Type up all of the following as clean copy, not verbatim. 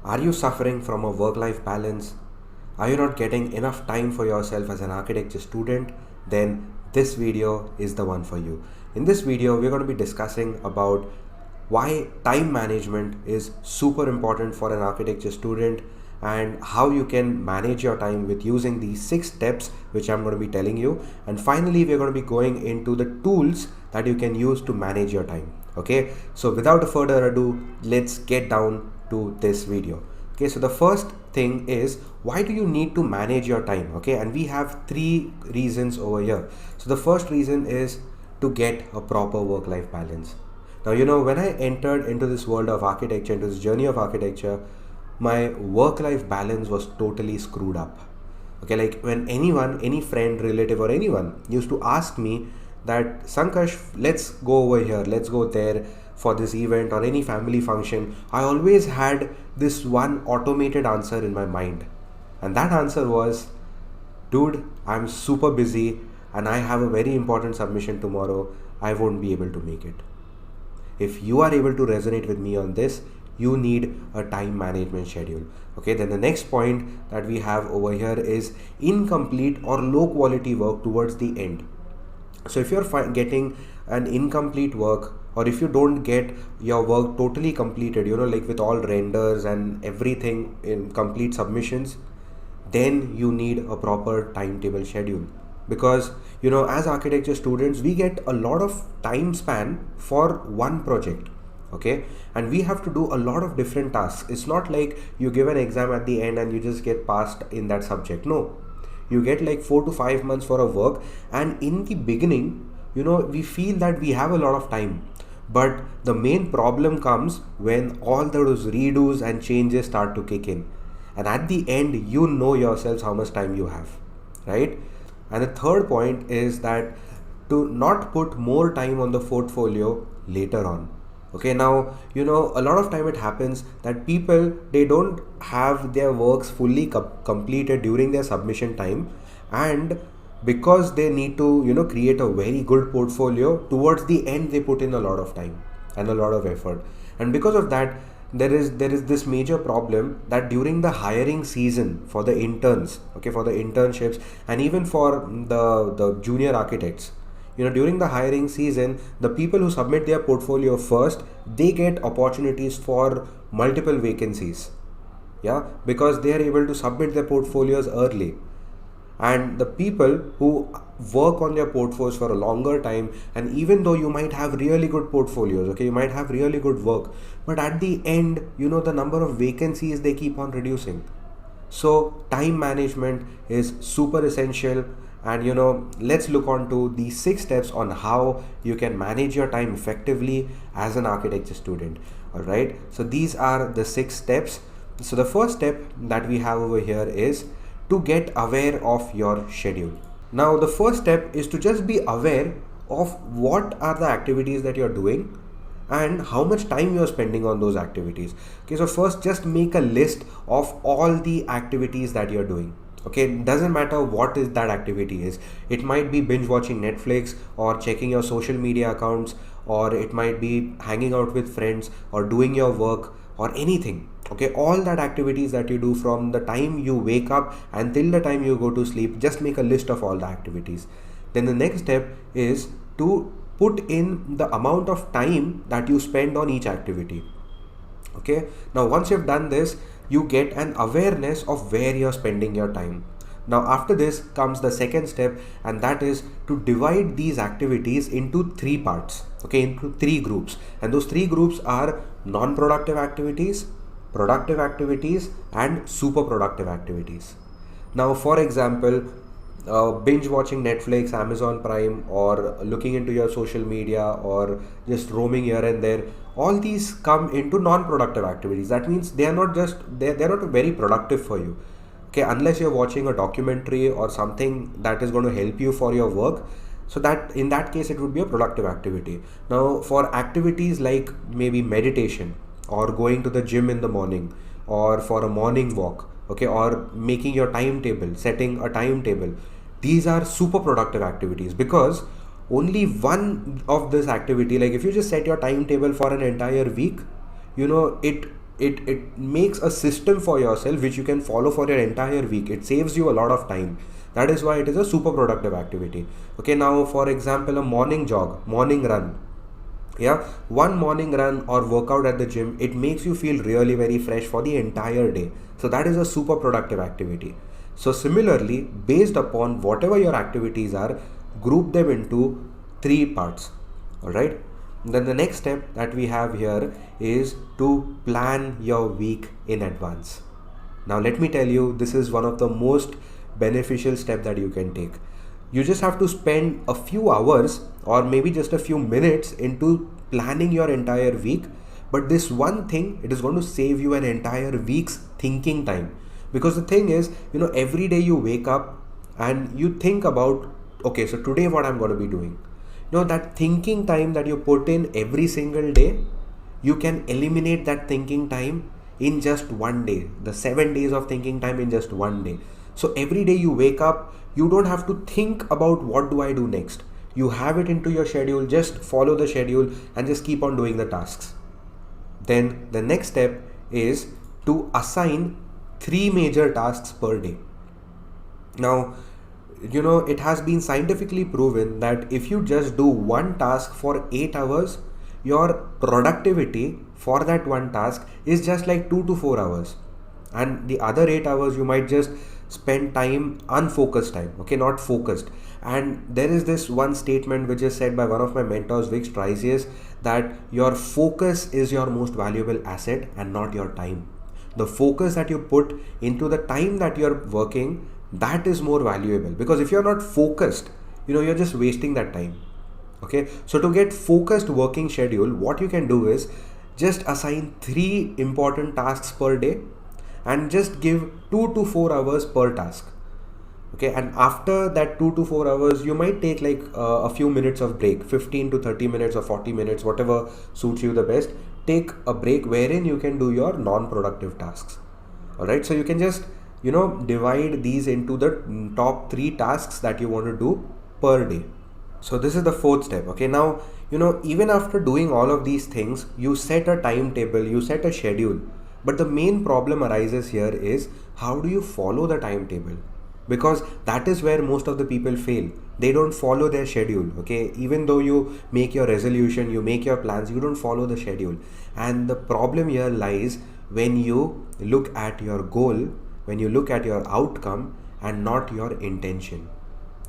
Are you suffering from a work-life balance? Are you not getting enough time for yourself as an architecture student? Then this video is the one for you. In this video, we're going to be discussing about why time management is super important for an architecture student and how you can manage your time with using these 6 steps which I'm going to be telling you. And finally, we're going to be going into the tools that you can use to manage your time. Okay, so without further ado, let's get down to this video. Okay, so the first thing is, why do you need to manage your time? Okay, and we have 3 reasons over here. So the first reason is to get a proper work-life balance. Now, when I entered into this world of architecture, into this journey of architecture, my work-life balance was totally screwed up. Okay, like when anyone, any friend, relative, or anyone used to ask me that, Sankash, let's go over here, let's go there for this event or any family function, I always had this one automated answer in my mind. And that answer was, dude, I'm super busy and I have a very important submission tomorrow. I won't be able to make it. If you are able to resonate with me on this, you need a time management schedule. Okay, then the next point that we have over here is incomplete or low quality work towards the end. So if you're getting an incomplete work, or if you don't get your work totally completed, like with all renders and everything in complete submissions, then you need a proper timetable schedule. Because as architecture students, we get a lot of time span for one project. Okay, and we have to do a lot of different tasks. It's not like you give an exam at the end and you just get passed in that subject. No, you get like 4 to 5 months for a work, and in the beginning, we feel that we have a lot of time, but the main problem comes when all those redos and changes start to kick in, and at the end, you know yourselves how much time you have, right? And the third point is that to not put more time on the portfolio later on. Okay, now a lot of time it happens that people, they don't have their works fully completed during their submission time, and because they need to create a very good portfolio, towards the end they put in a lot of time and a lot of effort, and because of that, there is this major problem that during the hiring season for the interns, okay, for the internships, and even for the junior architects, during the hiring season, the people who submit their portfolio first, they get opportunities for multiple vacancies. Yeah, because they are able to submit their portfolios early. And the people who work on their portfolios for a longer time, and even though you might have really good portfolios, okay, you might have really good work, but at the end, the number of vacancies, they keep on reducing. So time management is super essential, and let's look on to the 6 steps on how you can manage your time effectively as an architecture student. All right, so these are the 6 steps. So the first step that we have over here is to get aware of your schedule. Now the first step is to just be aware of what are the activities that you're doing and how much time you're spending on those activities. Okay, so first just make a list of all the activities that you're doing. Okay, it doesn't matter what is that activity is. It might be binge watching Netflix, or checking your social media accounts, or it might be hanging out with friends, or doing your work, or anything. Okay, all that activities that you do from the time you wake up until the time you go to sleep, just make a list of all the activities. Then the next step is to put in the amount of time that you spend on each activity. Okay, now once you've done this, you get an awareness of where you're spending your time. Now after this comes the second step, and that is to divide these activities into 3 parts, okay, into 3 groups. And those 3 groups are non-productive activities, productive activities, and super productive activities. Now for example, binge watching Netflix, Amazon Prime, or looking into your social media, or just roaming here and there, all these come into non-productive activities. That means they are not just they're not very productive for you. Okay, unless you're watching a documentary or something that is going to help you for your work. So that in that case it would be a productive activity. Now for activities like maybe meditation, or going to the gym in the morning, or for a morning walk, okay, or making your timetable, setting a timetable, these are super productive activities, because only one of this activity, like if you just set your timetable for an entire week, it it makes a system for yourself which you can follow for your entire week. It saves you a lot of time. That is why it is a super productive activity. Okay, now for example, a morning jog, morning run. Yeah, one morning run or workout at the gym, it makes you feel really very fresh for the entire day. So that is a super productive activity. So similarly, based upon whatever your activities are, group them into three parts. All right. Then the next step that we have here is to plan your week in advance. Now let me tell you, this is one of the most beneficial step that you can take. You just have to spend a few hours or maybe just a few minutes into planning your entire week. But this one thing, it is going to save you an entire week's thinking time. Because the thing is, every day you wake up and you think about, okay, so today what I'm going to be doing. That thinking time that you put in every single day, you can eliminate that thinking time in just one day. The 7 days of thinking time in just one day. So every day you wake up, you don't have to think about what do I do next. You have it into your schedule, just follow the schedule and just keep on doing the tasks. Then the next step is to assign 3 major tasks per day. Now, it has been scientifically proven that if you just do one task for 8 hours, your productivity for that one task is just like 2 to 4 hours. And the other 8 hours, you might just spend time, unfocused time, okay, not focused. And there is this one statement which is said by one of my mentors, Vic Strisius, that your focus is your most valuable asset and not your time. The focus that you put into the time that you're working, that is more valuable, because if you're not focused, you're just wasting that time. Okay, so to get focused working schedule, what you can do is just assign 3 important tasks per day and just give 2 to 4 hours per task. Okay, and after that 2 to 4 hours, you might take like a few minutes of break, 15 to 30 minutes or 40 minutes, whatever suits you the best. Take a break wherein you can do your non-productive tasks. All right, so you can just divide these into the top 3 tasks that you want to do per day. So this is the 4th step. Okay, now even after doing all of these things, you set a timetable, you set a schedule, but the main problem arises here is, how do you follow the timetable? Because that is where most of the people fail. They don't follow their schedule. Okay, even though you make your resolution, you make your plans, you don't follow the schedule. And the problem here lies when you look at your goal, when you look at your outcome and not your intention.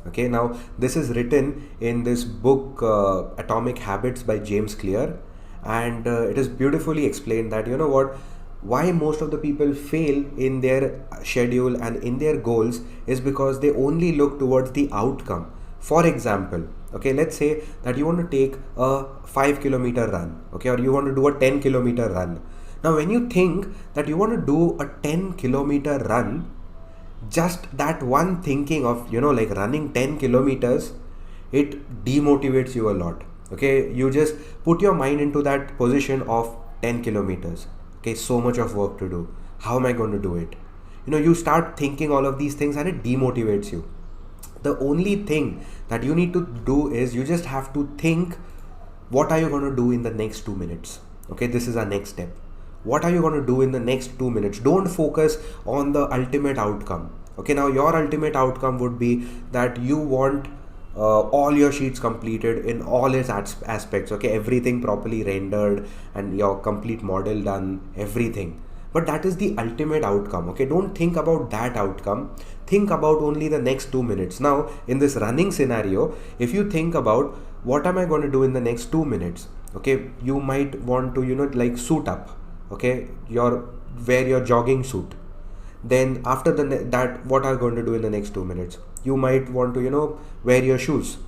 Okay, now this is written in this book, Atomic Habits by James Clear, and it is beautifully explained that why most of the people fail in their schedule and in their goals is because they only look towards the outcome. For example, okay, let's say that you want to take a 5-kilometer run, okay, or you want to do a 10-kilometer run. Now when you think that you want to do a 10-kilometer run, just that one thinking of like running 10 kilometers, it demotivates you a lot. Okay, you just put your mind into that position of 10 kilometers. Okay, so much of work to do, how am I going to do it? You start thinking all of these things and it demotivates you. The only thing that you need to do is you just have to think, what are you going to do in the next 2 minutes? Okay, this is our next step. What are you going to do in the next 2 minutes? Don't focus on the ultimate outcome. Okay, now your ultimate outcome would be that you want all your sheets completed in all its aspects. Okay, everything properly rendered and your complete model done, everything. But that is the ultimate outcome. Okay, don't think about that outcome. Think about only the next 2 minutes. Now, in this running scenario, if you think about what am I going to do in the next 2 minutes, okay, you might want to like suit up. Okay, wear your jogging suit. Then after that, what are you going to do in the next 2 minutes? You might want to wear your shoes.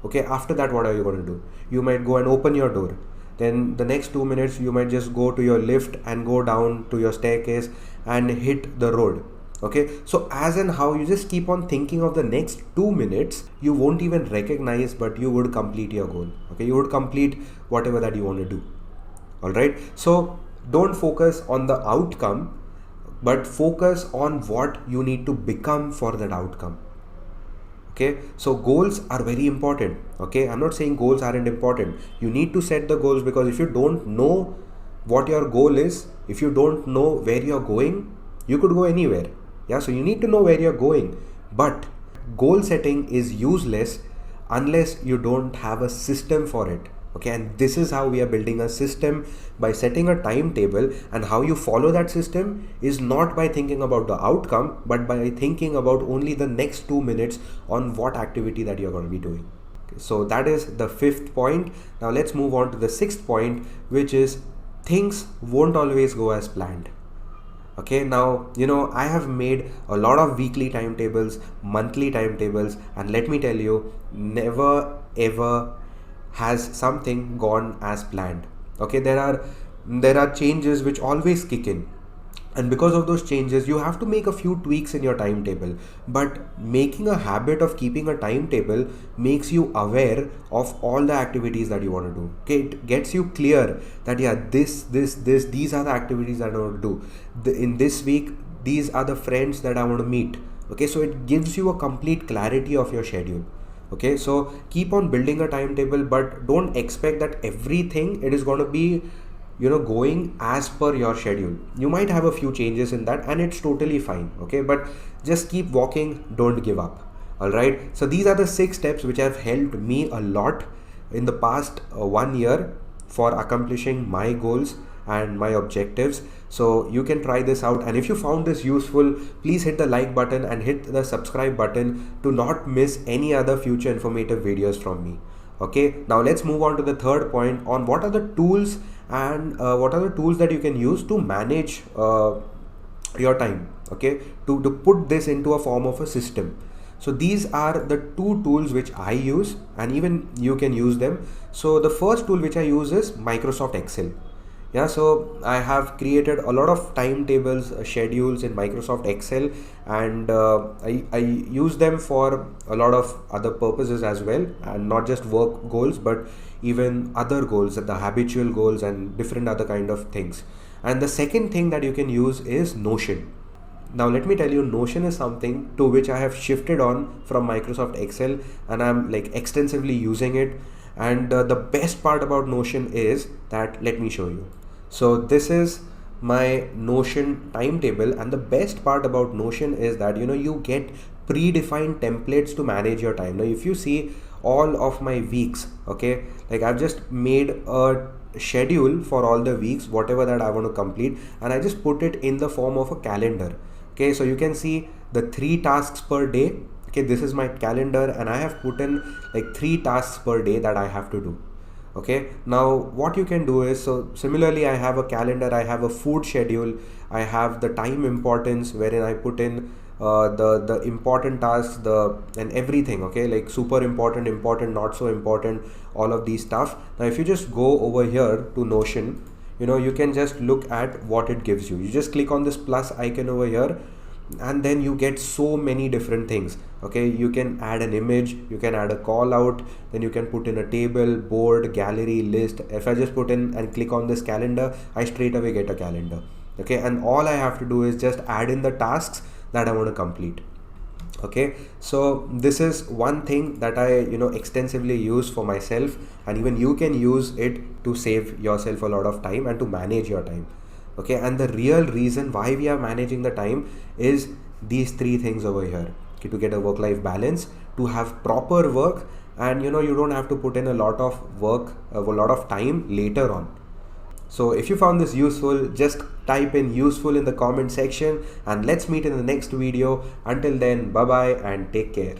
Okay, after that, what are you going to do? You might go and open your door. Then the next 2 minutes, you might just go to your lift and go down to your staircase and hit the road. Okay, so as and how you just keep on thinking of the next 2 minutes, you won't even recognize, but you would complete your goal. Okay, you would complete whatever that you want to do. All right, so don't focus on the outcome, but focus on what you need to become for that outcome. Okay, so goals are very important. Okay, I'm not saying goals aren't important. You need to set the goals, because if you don't know what your goal is. If you don't know where you're going, you could go anywhere. Yeah, so you need to know where you're going. But goal setting is useless unless you don't have a system for it. Okay, and this is how we are building a system, by setting a timetable. And how you follow that system is not by thinking about the outcome, but by thinking about only the next 2 minutes on what activity that you're going to be doing. Okay, so that is the fifth point. Now let's move on to the sixth point, which is things won't always go as planned. Okay, now I have made a lot of weekly timetables, monthly timetables, and let me tell you, never ever has something gone as planned. Okay, there are changes which always kick in, and because of those changes you have to make a few tweaks in your timetable. But making a habit of keeping a timetable makes you aware of all the activities that you want to do. Okay, it gets you clear that yeah, these are the activities that I want to do. In this week, these are the friends that I want to meet. Okay, so it gives you a complete clarity of your schedule. Okay, so keep on building a timetable, but don't expect that everything it is going to be going as per your schedule. You might have a few changes in that, and it's totally fine. Okay, but just keep walking, don't give up. All right, so these are the 6 steps which have helped me a lot in the past 1 year for accomplishing my goals and my objectives. So you can try this out, and if you found this useful, please hit the like button and hit the subscribe button to not miss any other future informative videos from me. Okay, now let's move on to the third point on what are the tools and what are the tools that you can use to manage your time. Okay, to put this into a form of a system. So these are the 2 tools which I use, and even you can use them. So the first tool which I use is Microsoft Excel. Yeah, so I have created a lot of timetables, schedules in Microsoft Excel, and I use them for a lot of other purposes as well, and not just work goals, but even other goals, the habitual goals and different other kind of things. And the second thing that you can use is Notion. Now let me tell you, Notion is something to which I have shifted on from Microsoft Excel, and I'm like extensively using it. And the best part about Notion is that, let me show you. So this is my Notion timetable, and the best part about Notion is that you get predefined templates to manage your time. Now if you see all of my weeks, okay, like I've just made a schedule for all the weeks, whatever that I want to complete, and I just put it in the form of a calendar. Okay, so you can see the 3 tasks per day. Okay, this is my calendar, and I have put in like 3 tasks per day that I have to do. Okay, now what you can do is, so similarly I have a calendar, I have a food schedule, I have the time importance wherein I put in the important tasks, and everything. Okay, like super important, important, not so important, all of these stuff. Now if you just go over here to Notion, you can just look at what it gives you. You just click on this plus icon over here, and then you get so many different things. Okay, you can add an image, you can add a call out, then you can put in a table, board, gallery, list. If I just put in and click on this calendar, I straight away get a calendar. Okay, and all I have to do is just add in the tasks that I want to complete. Okay, so this is one thing that I extensively use for myself, and even you can use it to save yourself a lot of time and to manage your time. Okay, and the real reason why we are managing the time is these 3 things over here. Okay, to get a work-life balance, to have proper work, and you don't have to put in a lot of work, a lot of time later on. So if you found this useful, just type in useful in the comment section, and let's meet in the next video. Until then, bye bye and take care.